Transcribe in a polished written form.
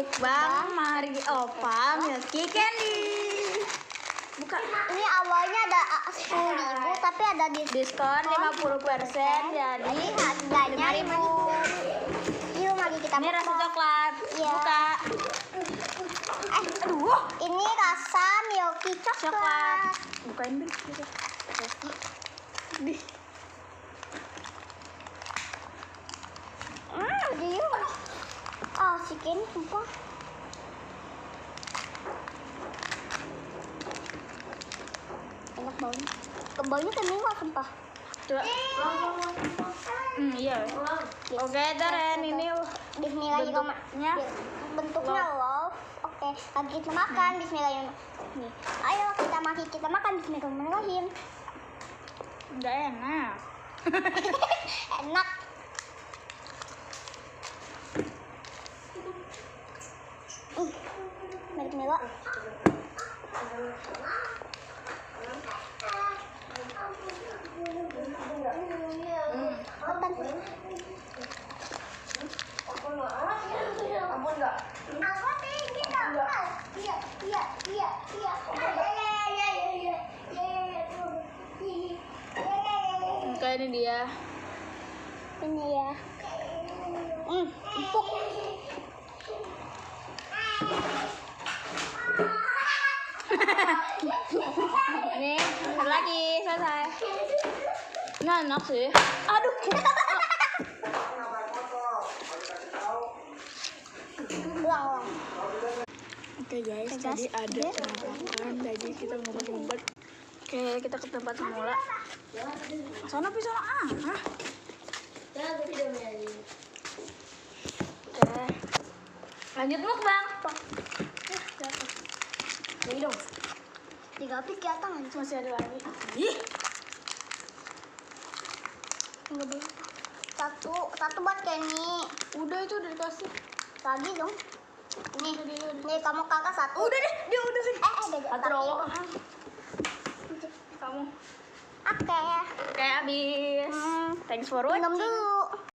Mukbang Mari Opa Milky Candy. Buka. Ini awalnya ada 10.000 tapi ada Diskon 50%, jadi harganya 5.000. Yuk mari kita ini rasa coklat. Iya. Buka. Aduh, ini rasa Milky Coklat. coklat. Bukain dulu. Di. Dia. Si Kenny sumpah. Enak banget. Kebaunya kayak minggu sumpah. Coba. Iya. Oke, Taren ini Bismillahirrahmanirrahim. Bentuknya love. Oke, lagi kita makan Bismillahirrahmanirrahim. Nih, ayo kita makan Bismillahirrahmanirrahim. enggak enak. Enak. Melo. Oke, ini dia. Ini ya. Empuk. Nih, satu lagi, selesai. Nggak enak sih. Aduh. Oke guys, tadi ada penampakan, jadi kita ngumpet-ngumpet. Oke, kita ke tempat semula. Sana bisa Oke. Lanjut mukbang. Jadi dong. 3 piece kelihatan nggak? Masih ada lagi. Ih. Enggak boleh. Satu buat Kenny. Udah itu udah dikasih. Lagi dong. Nih kamu kakak satu. Udah deh, dia udah sih. Atur Kamu. Oke. Oke, habis. Thanks for watching. Minum dulu.